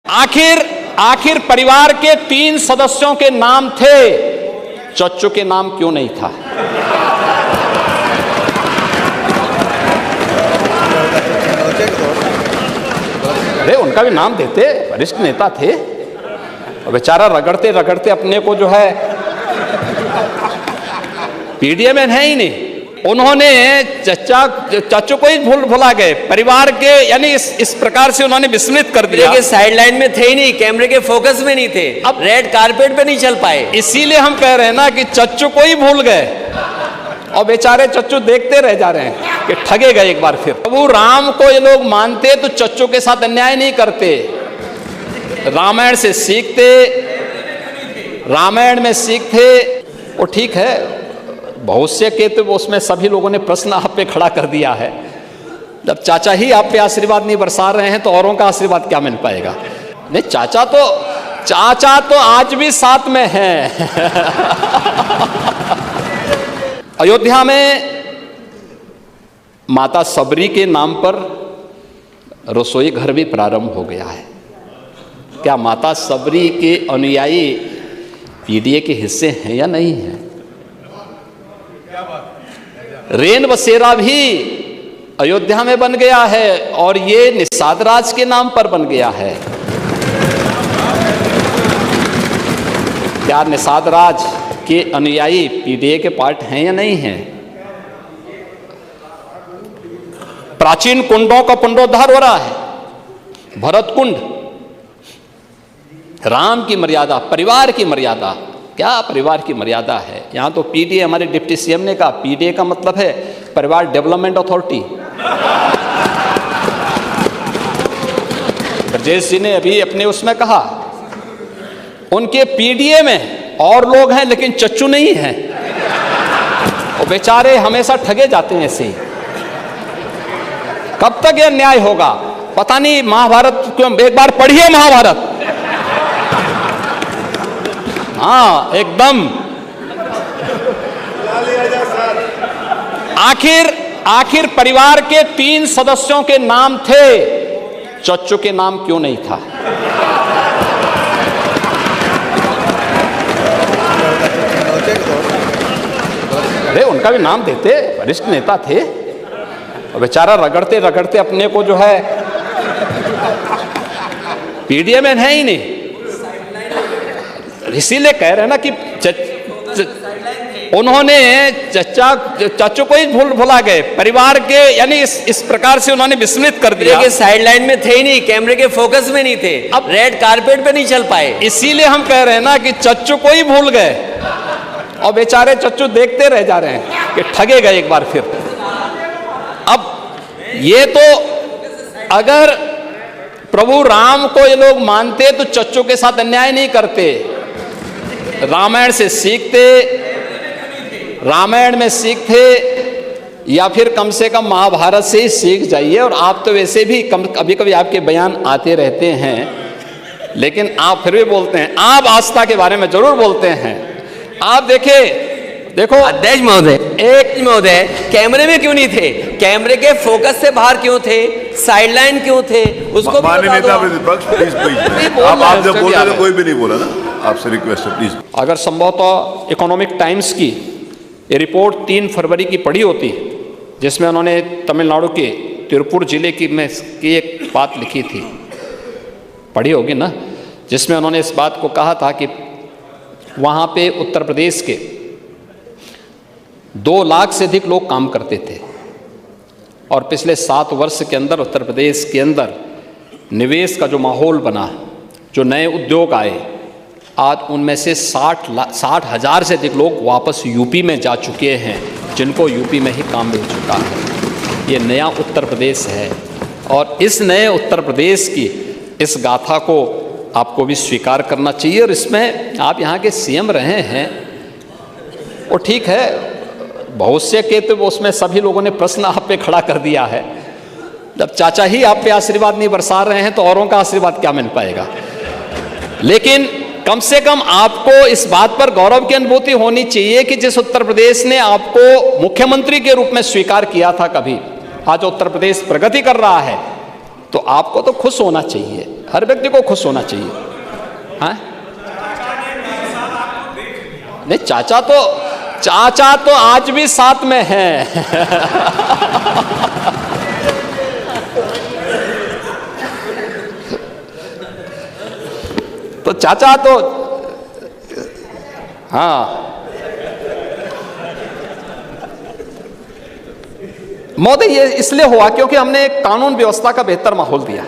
आखिर परिवार के 3 सदस्यों के नाम थे, चच्चू के नाम क्यों नहीं था? अरे उनका भी नाम देते, वरिष्ठ नेता थे। बेचारा रगड़ते रगड़ते अपने को जो है पीडीए में है ही नहीं, उन्होंने चाचू को ही भुला गए। परिवार के यानी इस प्रकार से उन्होंने विस्मृत कर दिया कि साइडलाइन में थे ही नहीं, कैमरे के फोकस में नहीं थे, अब रेड कारपेट पे नहीं चल पाए। इसीलिए हम कह रहे हैं ना कि चच्चू को ही भूल गए और बेचारे चच्चू देखते रह जा रहे हैं कि ठगे गए एक बार फिर। प्रभु राम को ये लोग मानते तो चच्चू के साथ अन्याय नहीं करते, रामायण से सीखते, रामायण में सीखते। वो ठीक है, भविष्य के तो उसमें सभी लोगों ने प्रश्न आप पे खड़ा कर दिया है। जब चाचा ही आप पे आशीर्वाद नहीं बरसा रहे हैं तो औरों का आशीर्वाद क्या मिल पाएगा? नहीं, चाचा तो आज भी साथ में हैं। अयोध्या में माता सबरी के नाम पर रसोई घर भी प्रारंभ हो गया है। क्या माता सबरी के अनुयायी पीडीए के हिस्से हैं या नहीं हैं? रेन बसेरा भी अयोध्या में बन गया है और ये निषाद राज के नाम पर बन गया है। क्या निषाद राज के अनुयायी पीडीए के पार्ट हैं या नहीं हैं? प्राचीन कुंडों का पुनरुद्धार हो रहा है, भरत कुंड। राम की मर्यादा, परिवार की मर्यादा, क्या परिवार की मर्यादा है? यहां तो पीडीए, हमारे डिप्टी सीएम ने कहा पीडीए का मतलब है परिवार डेवलपमेंट अथॉरिटी। ब्रजेश जी ने अभी अपने उसमें कहा उनके पीडीए में और लोग हैं लेकिन चच्चू नहीं है, और बेचारे हमेशा ठगे जाते हैं ऐसे ही। कब तक यह न्याय होगा पता नहीं। महाभारत क्यों, एक बार पढ़िए महाभारत, हाँ एकदम। आखिर परिवार के 3 सदस्यों के नाम थे, चच्चू के नाम क्यों नहीं था? अरे उनका भी नाम देते, वरिष्ठ नेता थे। और बेचारा रगड़ते रगड़ते अपने को जो है पीडीए में है ही नहीं। इसीलिए कह रहे हैं ना कि उन्होंने चाचू को ही भुला गए। परिवार के यानी इस प्रकार से उन्होंने विस्मृत कर दिया कि साइडलाइन में थे ही नहीं, कैमरे के फोकस में नहीं थे, अब रेड कारपेट पे नहीं चल पाए। इसीलिए हम कह रहे हैं ना कि चच्चू को ही भूल गए और बेचारे चच्चू देखते रह जा रहे हैं कि ठगे गए एक बार फिर। अब ये तो अगर प्रभु राम को ये लोग मानते तो चच्चू के साथ अन्याय नहीं करते, रामायण से सीखते, रामायण में सीखते, या फिर कम से कम महाभारत से ही सीख जाइए। और आप तो वैसे भी कभी कभी आपके बयान आते रहते हैं, लेकिन आप फिर भी बोलते हैं। आप आस्था के बारे में जरूर बोलते हैं। आप देखो अध्यक्ष महोदय कैमरे में क्यों नहीं थे? कैमरे के फोकस से बाहर क्यों थे? साइडलाइन क्यों थे? उसको माननीय नेता प्रतिपक्ष प्लीज आप जब बोल रहे थे कोई भी नहीं बोला ना, आपसे रिक्वेस्ट है प्लीज। अगर संभवतः इकोनॉमिक टाइम्स की ये रिपोर्ट 3 फरवरी की पढ़ी होती, जिसमें उन्होंने तमिलनाडु के तिरुपुर जिले की एक बात लिखी थी, पढ़ी होगी ना, जिसमें उन्होंने इस बात को कहा था कि वहाँ पे उत्तर प्रदेश के 2 लाख से अधिक लोग काम करते थे और पिछले 7 वर्ष के अंदर उत्तर प्रदेश के अंदर निवेश का जो माहौल बना, जो नए उद्योग आए, आज उनमें से 60,000 से अधिक लोग वापस यूपी में जा चुके हैं, जिनको यूपी में ही काम मिल चुका है। ये नया उत्तर प्रदेश है और इस नए उत्तर प्रदेश की इस गाथा को आपको भी स्वीकार करना चाहिए। और इसमें आप यहाँ के सीएम रहे हैं, वो ठीक है, भविष्य के तो उसमें सभी लोगों ने प्रश्न आप पे खड़ा कर दिया है। जब चाचा ही आप पे आशीर्वाद नहीं बरसा रहे हैं तो औरों का आशीर्वाद क्या मिल पाएगा? लेकिन कम से कम आपको इस बात पर गौरव की अनुभूति होनी चाहिए कि जिस उत्तर प्रदेश ने आपको मुख्यमंत्री के रूप में स्वीकार किया था कभी, आज उत्तर प्रदेश प्रगति कर रहा है, तो आपको तो खुश होना चाहिए। हर व्यक्ति को खुश होना चाहिए। हाँ, नहीं, चाचा तो आज भी साथ में हैं। तो चाचा तो, हाँ, महोदय ये इसलिए हुआ क्योंकि हमने एक कानून व्यवस्था का बेहतर माहौल दिया।